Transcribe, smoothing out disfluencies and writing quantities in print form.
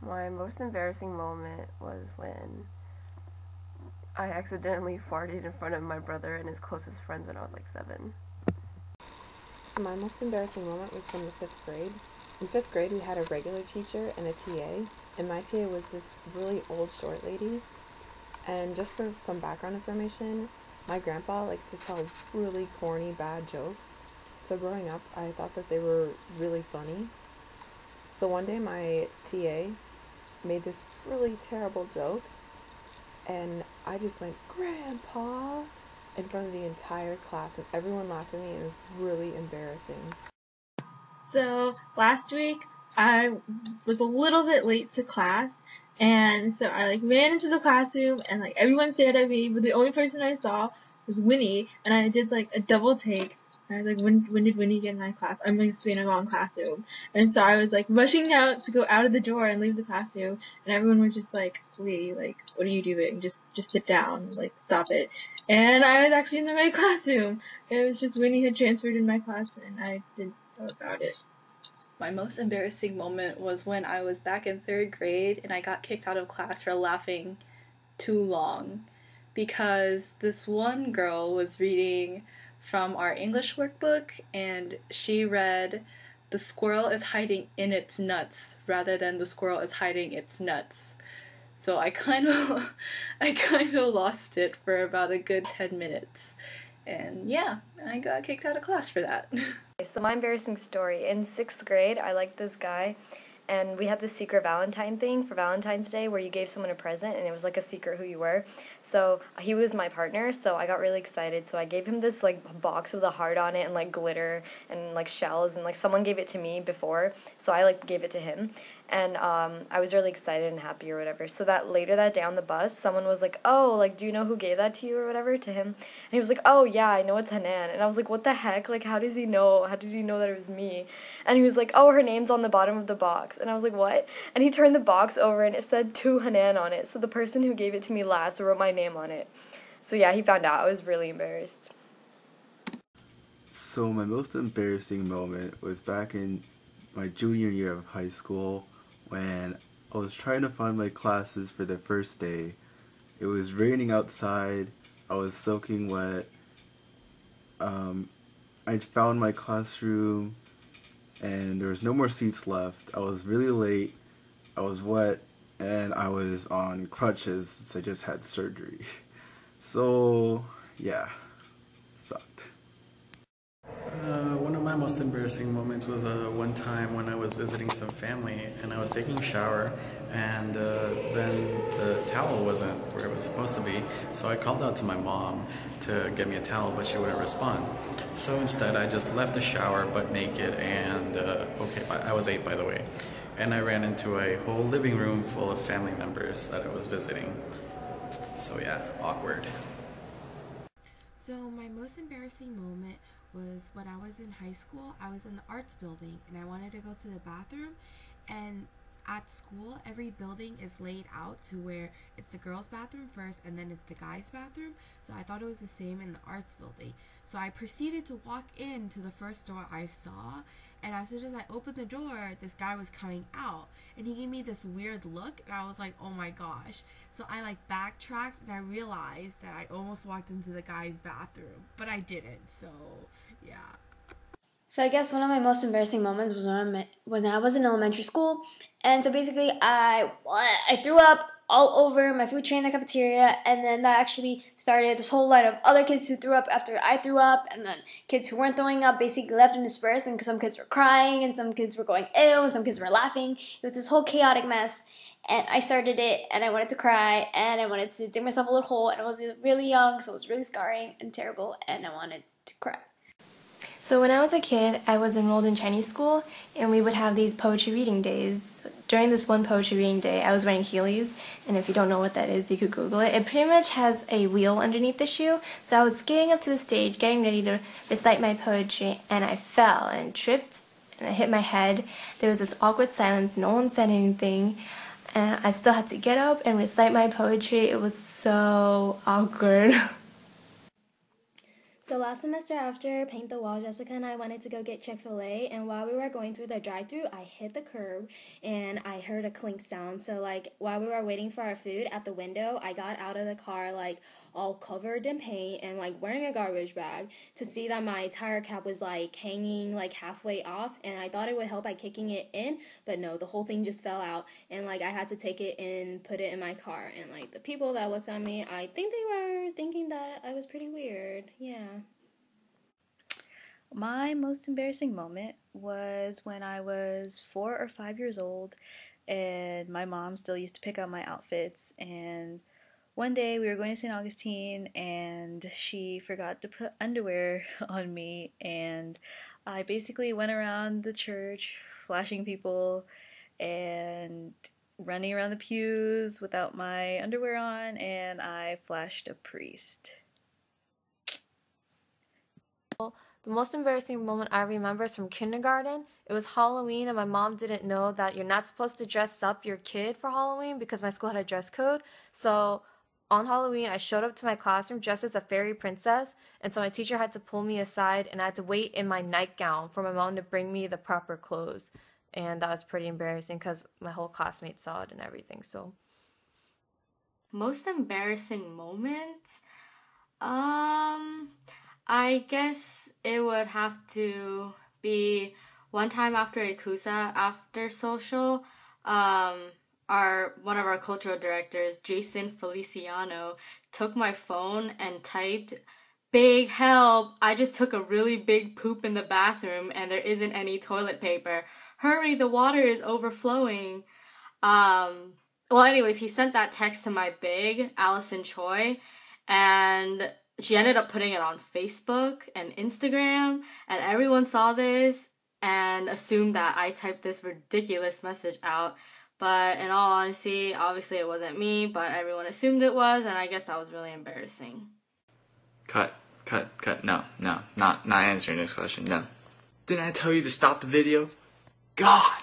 My most embarrassing moment was when I accidentally farted in front of my brother and his closest friends when I was like 7. So my most embarrassing moment was from the 5th grade. In 5th grade, we had a regular teacher and a TA, and my TA was this really old short lady. And just for some background information, my grandpa likes to tell really corny, bad jokes. So growing up, I thought that they were really funny. So one day my TA made this really terrible joke, and I just went, "Grandpa," in front of the entire class, and everyone laughed at me, and it was really embarrassing. So last week I was a little bit late to class, and so I ran into the classroom and everyone stared at me, but the only person I saw was Winnie, and I did a double take. I was like, when did Winnie get in my class? I'm supposed to be in a wrong classroom. And so I was rushing out to go out of the door and leave the classroom, and everyone was just like, Lee, what are you doing? Just sit down, stop it. And I was actually in the right classroom. It was just Winnie had transferred in my class, and I didn't know about it. My most embarrassing moment was when I was back in 3rd grade and I got kicked out of class for laughing too long because this one girl was reading from our English workbook and she read, "The squirrel is hiding in its nuts," rather than "the squirrel is hiding its nuts." So I kind of lost it for about a good 10 minutes. And yeah, I got kicked out of class for that. So my embarrassing story, in 6th grade, I liked this guy, and we had this secret Valentine thing for Valentine's Day where you gave someone a present and it was a secret who you were. So he was my partner, so I got really excited. So I gave him this box with a heart on it and !glitter and shells, and someone gave it to me before, so I gave it to him. And I was really excited and happy or whatever. So that later that day on the bus, someone was like, "Oh, do you know who gave that to you or whatever?" to him. And he was like, "Oh yeah, I know it's Hanan." And I was like, "What the heck? How does he know? How did he know that it was me?" And he was like, "Oh, her name's on the bottom of the box." And I was like, "What?" And he turned the box over and it said "To Hanan" on it. So the person who gave it to me last wrote my name on it. So yeah, he found out. I was really embarrassed. So my most embarrassing moment was back in my junior year of high school when I was trying to find my classes for the first day. It was raining outside, I was soaking wet. I found my classroom and there was no more seats left. I was really late, I was wet, and I was on crutches since I just had surgery. So yeah, sucked. One of my most embarrassing moments was one time when I was visiting some family and I was taking a shower, and then the towel wasn't where it was supposed to be, so I called out to my mom to get me a towel, but she wouldn't respond. So instead I just left the shower butt naked, and I was 8 by the way, and I ran into a whole living room full of family members that I was visiting. So yeah, awkward. So my most embarrassing moment was when I was in high school. I was in the arts building and I wanted to go to the bathroom, and at school every building is laid out to where it's the girls' bathroom first and then it's the guys' bathroom. So I thought it was the same in the arts building. So I proceeded to walk into the first door I saw, and as soon as I opened the door, this guy was coming out and he gave me this weird look, and I was like, oh my gosh. So I backtracked and I realized that I almost walked into the guy's bathroom, but I didn't. So yeah. So I guess one of my most embarrassing moments was when I was in elementary school, and so basically I threw up all over my food tray in the cafeteria, and then that actually started this whole line of other kids who threw up after I threw up, and then kids who weren't throwing up basically left and dispersed, and some kids were crying, and some kids were going ew, and some kids were laughing. It was this whole chaotic mess, and I started it, and I wanted to cry, and I wanted to dig myself a little hole, and I was really young, so it was really scarring and terrible, and I wanted to cry. So when I was a kid, I was enrolled in Chinese school, and we would have these poetry reading days. During this one poetry reading day, I was wearing Heelys, and if you don't know what that is, you could Google it. It pretty much has a wheel underneath the shoe, so I was skating up to the stage, getting ready to recite my poetry, and I fell and tripped, and I hit my head. There was this awkward silence, no one said anything, and I still had to get up and recite my poetry. It was so awkward. So last semester after Paint the Wall, Jessica and I wanted to go get Chick-fil-A, and while we were going through the drive-thru, I hit the curb and I heard a clink sound. So like while we were waiting for our food at the window, I got out of the car like all covered in paint and like wearing a garbage bag to see that my tire cap was like hanging like halfway off, and I thought it would help by kicking it in, but no, the whole thing just fell out, and like I had to take it and put it in my car, and like the people that looked at me, I think they were thinking that I was pretty weird. Yeah. My most embarrassing moment was when I was 4 or 5 years old and my mom still used to pick out my outfits, and one day we were going to St. Augustine and she forgot to put underwear on me, and I basically went around the church flashing people and running around the pews without my underwear on, and I flashed a priest. The most embarrassing moment I remember is from kindergarten. It was Halloween and my mom didn't know that you're not supposed to dress up your kid for Halloween because my school had a dress code. So on Halloween, I showed up to my classroom dressed as a fairy princess, and so my teacher had to pull me aside and I had to wait in my nightgown for my mom to bring me the proper clothes. And that was pretty embarrassing because my whole classmates saw it and everything. So most embarrassing moments? I guess it would have to be one time after a Kusa after social. One of our cultural directors, Jason Feliciano, took my phone and typed, "Big help, I just took a really big poop in the bathroom and there isn't any toilet paper. Hurry, the water is overflowing." Well, anyways, he sent that text to my big, Allison Choi, and she ended up putting it on Facebook and Instagram, and everyone saw this and assumed that I typed this ridiculous message out. But in all honesty, obviously it wasn't me, but everyone assumed it was, and I guess that was really embarrassing. Cut. No, not answering this question, no. Didn't I tell you to stop the video? God!